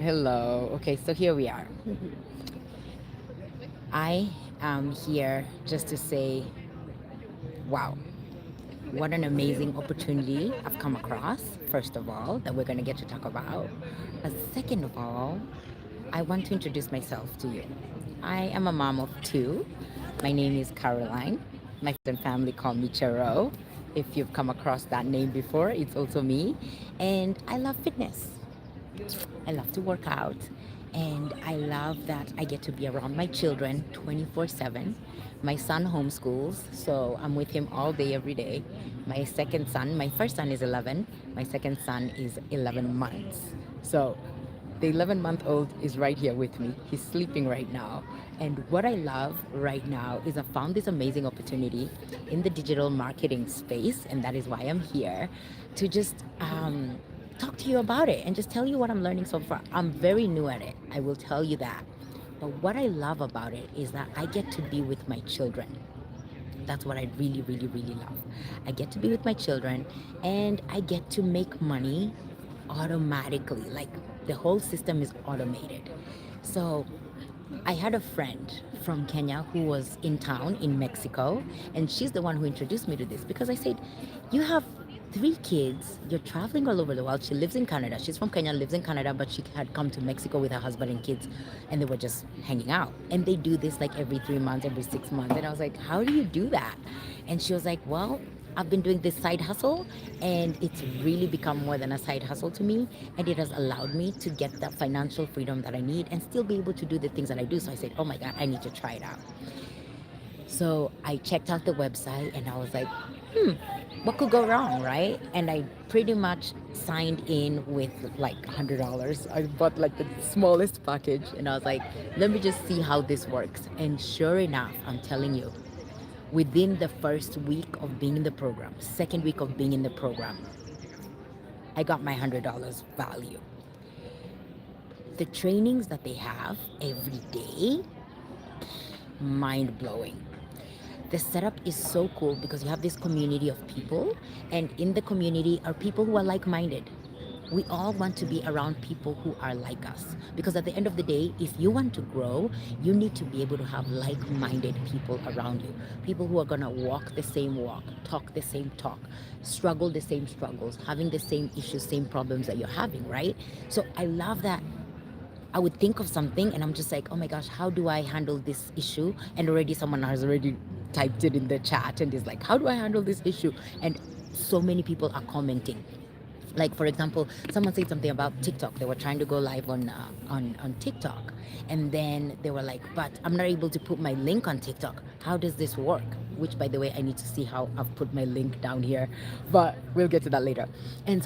Hello. Okay, so here we are. I am here just to say, wow, what an amazing opportunity I've come across, first of all, that we're going to get to talk about. Second of all, I want to introduce myself to you. I am a mom of two. My name is Caroline. My friends and family call me Chero. If you've come across that name before, it's also me. And I love fitness. I love to work out, and I love that I get to be around my children 24/7. My son homeschools, so I'm with him all day, every day. My second son, my first son is 11, my second son is 11 months. So the 11-month-old is right here with me. He's sleeping right now. And what I love right now is I found this amazing opportunity in the digital marketing space, and that is why I'm here to just talk to you about it and just tell you what I'm learning so far. I'm very new at it, I will tell you that. But what I love about it is that I get to be with my children. That's what I really, really, really love. I get to be with my children and I get to make money automatically. Like the whole system is automated. So I had a friend from Kenya who was in town in Mexico, and she's the one who introduced me to this because I said, you have three kids, you're traveling all over the world. She lives in Canada. She's from Kenya, lives in Canada, but she had come to Mexico with her husband and kids, and they were just hanging out. And they do this like every 3 months, every 6 months. And I was like, how do you do that? And she was like, well, I've been doing this side hustle, and it's really become more than a side hustle to me, and it has allowed me to get that financial freedom that I need and still be able to do the things that I do. So I said, oh my God, I need to try it out. So I checked out the website and I was like, what could go wrong, right? And I pretty much signed in with like $100. I bought like the smallest package and I was like, let me just see how this works. And sure enough, I'm telling you, within the first week of being in the program, second week of being in the program, I got my $100 value. The trainings that they have every day, mind blowing. The setup is so cool because you have this community of people, and in the community are people who are like minded. We all want to be around people who are like us because at the end of the day, if you want to grow, you need to be able to have like minded people around you. People who are going to walk the same walk, talk the same talk, struggle the same struggles, having the same issues, same problems that you're having, right? So I love that I would think of something and I'm just like, oh my gosh, how do I handle this issue? And already someone has already typed it in the chat and is like, how do I handle this issue? And so many people are commenting. Like for example, someone said something about TikTok. They were trying to go live on TikTok, and then they were like, "But I'm not able to put my link on TikTok. How does this work?" Which, by the way, I need to see how I've put my link down here, but we'll get to that later. And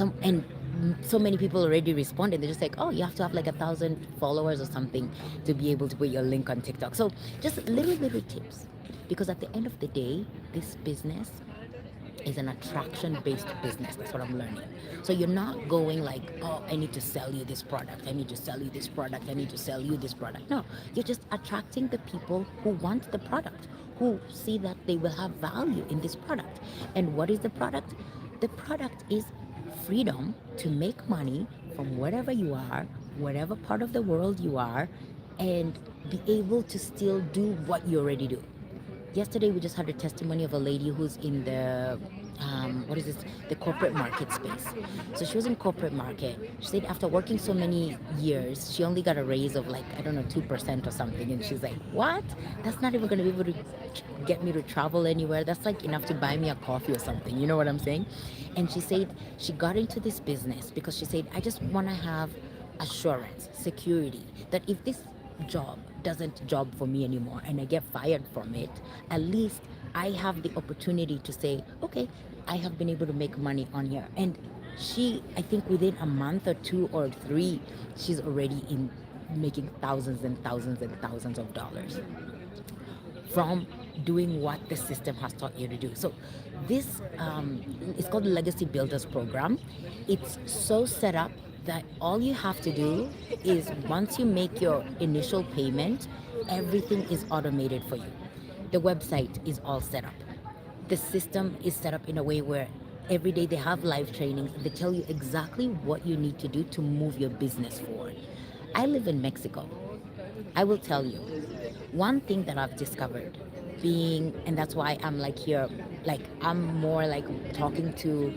so many people already responded. They're just like, "Oh, you have to have like 1,000 followers or something to be able to put your link on TikTok." So just little tips, because at the end of the day, this business is an attraction based business. That's what I'm learning. So you're not going like, oh, I need to sell you this product. I need to sell you this product. I need to sell you this product. No, you're just attracting the people who want the product, who see that they will have value in this product. And what is the product? The product is freedom to make money from wherever you are, whatever part of the world you are, and be able to still do what you already do. Yesterday we just had a testimony of a lady who's in the what is this, the corporate market space. So she was in corporate market. She said after working so many years she only got a raise of like, I don't know, 2% or something, and she's like, what? That's not even going to be able to get me to travel anywhere. That's like enough to buy me a coffee or something, you know what I'm saying? And she said she got into this business because she said, I just want to have assurance, security, that if this job doesn't job for me anymore and I get fired from it, at least I have the opportunity to say, okay, I have been able to make money on here. And she, I think within a month or two or three, she's already in making thousands and thousands and thousands of dollars from doing what the system has taught you to do. So this it's called the Legacy Builders Program. It's so set up that all you have to do is once you make your initial payment, everything is automated for you. The website is all set up. The system is set up in a way where every day they have live trainings. They tell you exactly what you need to do to move your business forward. I live in Mexico. I will tell you one thing that I've discovered being, and that's why I'm like here, like I'm more like talking to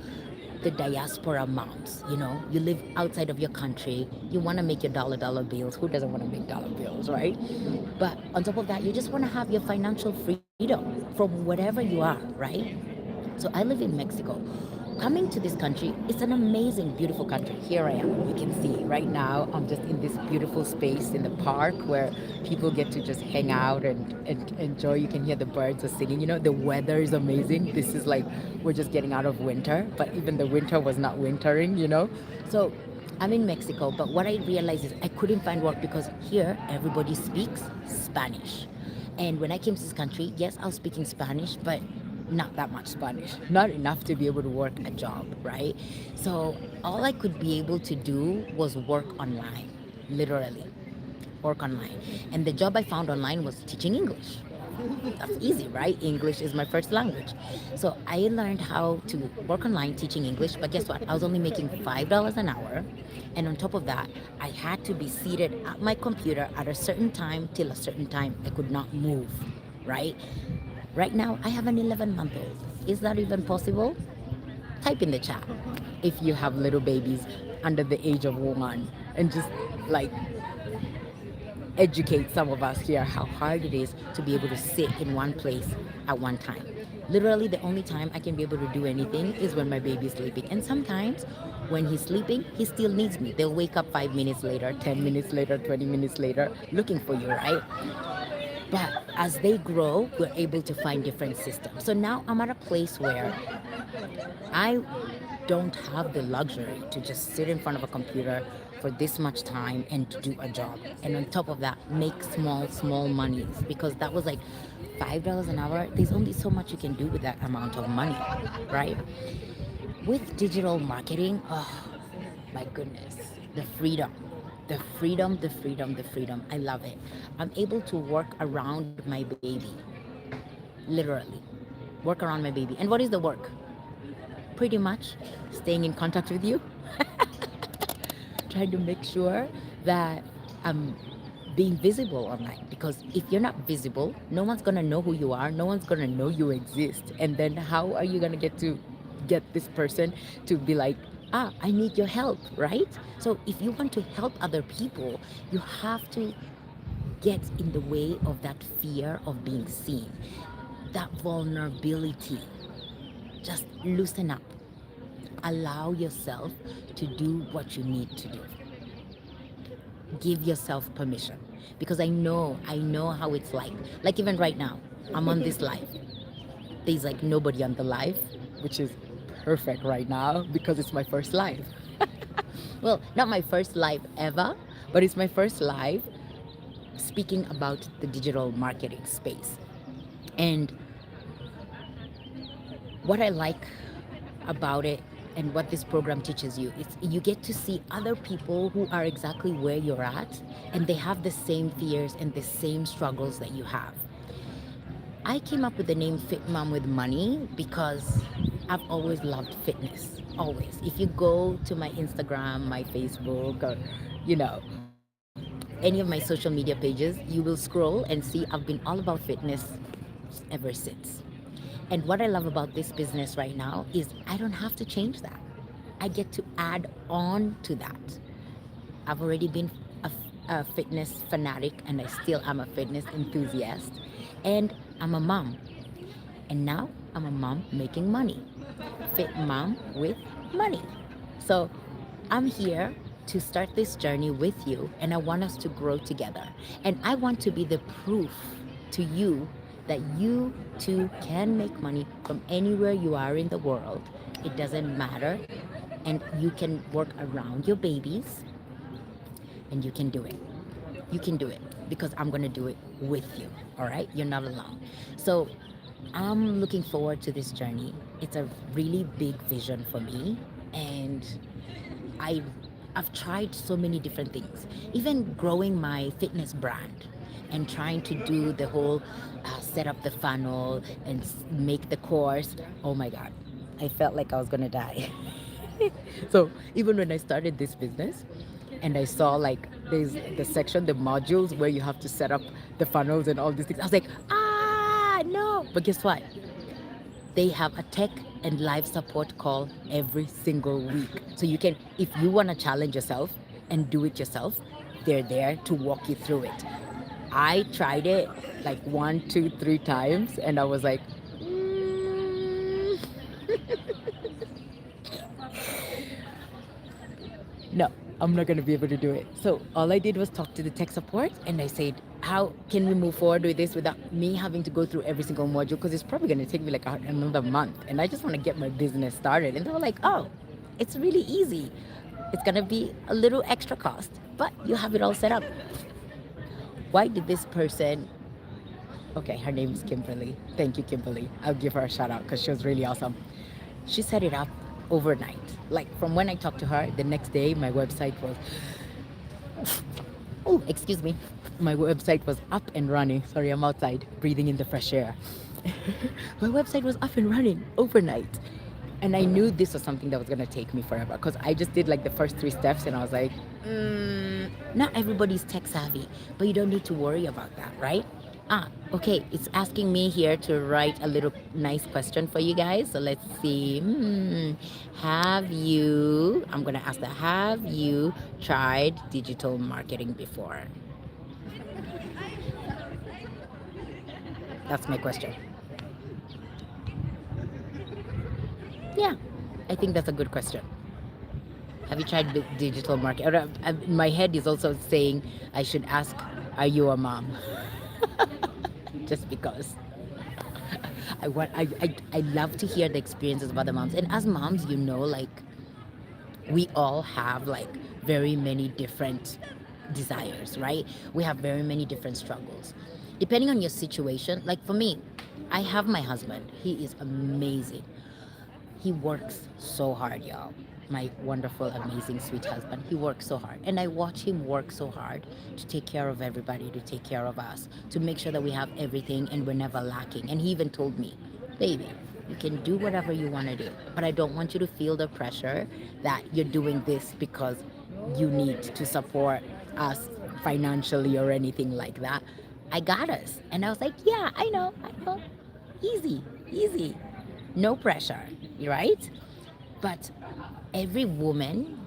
the diaspora moms. You know, you live outside of your country, you want to make your dollar bills. Who doesn't want to make dollar bills, right? But on top of that, you just want to have your financial freedom from whatever you are, right? So I live in Mexico. Coming to this country, it's an amazing, beautiful country. Here I am. You can see right now, I'm just in this beautiful space in the park where people get to just hang out and enjoy. You can hear the birds are singing. You know, the weather is amazing. This is like, we're just getting out of winter, but even the winter was not wintering, you know? So I'm in Mexico, but what I realized is I couldn't find work because here everybody speaks Spanish. And when I came to this country, yes, I was speaking Spanish, but not that much Spanish, not enough to be able to work a job, right? So all I could be able to do was work online, literally work online. And the job I found online was teaching English. That's easy, right? English is my first language. So I learned how to work online teaching English, but guess what? I was only making $5 an hour. And on top of that, I had to be seated at my computer at a certain time till a certain time. I could not move, right? Right now, I have an 11-month-old. Is that even possible? Type in the chat if you have little babies under the age of 1 and just like educate some of us here how hard it is to be able to sit in one place at one time. Literally, the only time I can be able to do anything is when my baby's sleeping. And sometimes when he's sleeping, he still needs me. They'll wake up 5 minutes later, 10 minutes later, 20 minutes later, looking for you, right? But as they grow, we're able to find different systems. So now I'm at a place where I don't have the luxury to just sit in front of a computer for this much time and to do a job. And on top of that, make small monies because that was like $5 an hour. There's only so much you can do with that amount of money, right? With digital marketing, oh my goodness, the freedom, the freedom, the freedom, the freedom. I love it. I'm able to work around my baby, literally, work around my baby. And what is the work? Pretty much staying in contact with you, trying to make sure that I'm being visible online. Because if you're not visible, no one's gonna know who you are, no one's gonna know you exist. And then how are you gonna get this person to be like, I need your help, right? So if you want to help other people, you have to get in the way of that fear of being seen, that vulnerability. Just loosen up. Allow yourself to do what you need to do. Give yourself permission. Because I know how it's like. Like even right now, I'm on this live. There's like nobody on the live, which is perfect right now because it's my first live. Well, not my first live ever, but it's my first live speaking about the digital marketing space. And what I like about it and what this program teaches you is you get to see other people who are exactly where you're at and they have the same fears and the same struggles that you have. I came up with the name Fit Mom with Money because I've always loved fitness, always. If you go to my Instagram, my Facebook, or any of my social media pages, you will scroll and see I've been all about fitness ever since. And what I love about this business right now is I don't have to change that. I get to add on to that. I've already been a fitness fanatic and I still am a fitness enthusiast. And I'm a mom. And now I'm a mom making money. Fit mom with money. So I'm here to start this journey with you and I want us to grow together. And I want to be the proof to you that you too can make money from anywhere you are in the world. It doesn't matter. And you can work around your babies and you can do it. You can do it because I'm going to do it with you. All right? You're not alone. So I'm looking forward to this journey. It's a really big vision for me. And I've tried so many different things, even growing my fitness brand and trying to do the whole set up the funnel and make the course. Oh my God, I felt like I was gonna die. So even when I started this business and I saw like there's the section, the modules where you have to set up the funnels and all these things. I was like, no. But guess what? They have a tech and live support call every single week. So you can, if you want to challenge yourself and do it yourself, they're there to walk you through it. I tried it like 1, 2, 3 times, and I was like, no, I'm not going to be able to do it. So all I did was talk to the tech support, and I said, how can we move forward with this without me having to go through every single module? Because it's probably going to take me like another month, and I just want to get my business started. And they were like, oh, it's really easy. It's going to be a little extra cost, but you have it all set up. Why did this person, okay, her name is Kimberly. Thank you, Kimberly. I'll give her a shout out because she was really awesome. She set it up overnight. Like from when I talked to her, the next day my website was, oh, excuse me. My website was up and running. Sorry, I'm outside breathing in the fresh air. My website was up and running overnight. And I knew this was something that was going to take me forever because I just did like the first 3 steps and I was like, not everybody's tech savvy, but you don't need to worry about that, right? Okay, it's asking me here to write a little nice question for you guys. So let's see. Have you, I'm going to ask that, have you tried digital marketing before? That's my question. Yeah, I think that's a good question. Have you tried digital marketing? My head is also saying I should ask, are you a mom? Just because I love to hear the experiences of other moms. And as moms, like we all have like very many different desires, right? We have very many different struggles. Depending on your situation, like for me, I have my husband. He is amazing. He works so hard, y'all. My wonderful, amazing, sweet husband. He works so hard. And I watch him work so hard to take care of everybody, to take care of us, to make sure that we have everything and we're never lacking. And he even told me, baby, you can do whatever you want to do, but I don't want you to feel the pressure that you're doing this because you need to support us financially or anything like that. I got us. And I was like, yeah, I know. Easy, easy. No pressure, right? But every woman,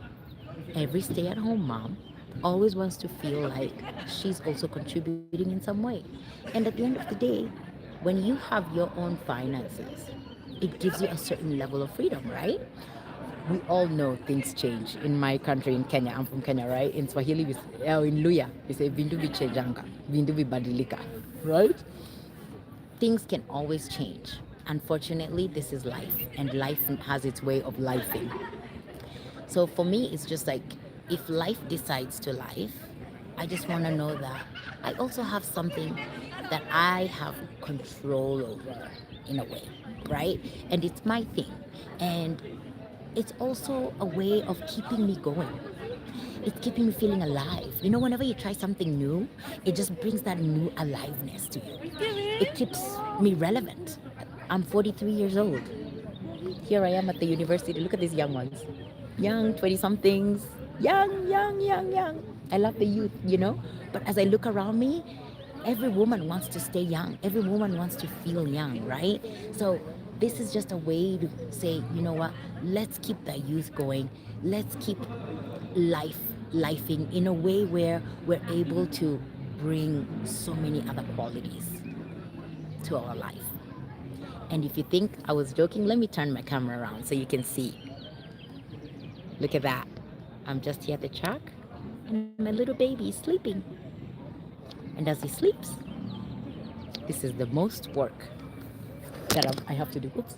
every stay-at-home mom always wants to feel like she's also contributing in some way. And at the end of the day, when you have your own finances, it gives you a certain level of freedom, right? We all know things change. In my country, in Kenya, I'm from Kenya, right? In Swahili, in Luya, we say vindu vichejanga, vindu vibadilika, right? Things can always change. Unfortunately, this is life, and life has its way of lifing. So for me, it's just like, if life decides to life, I just want to know that I also have something that I have control over in a way, right? And it's my thing. And it's also a way of keeping me going. It's keeping me feeling alive. Whenever you try something new, it just brings that new aliveness to you. It keeps me relevant. I'm 43 years old. Here I am at the university. Look at these young ones. Young 20-somethings. Young. I love the youth, But as I look around me, every woman wants to stay young. Every woman wants to feel young, right? So this is just a way to say, you know what? Let's keep that youth going. Let's keep lifing in a way where we're able to bring so many other qualities to our life. And if you think I was joking, let me turn my camera around so you can see. Look at that. I'm just here at the track, and my little baby is sleeping. And as he sleeps, this is the most work that I have to do. Oops.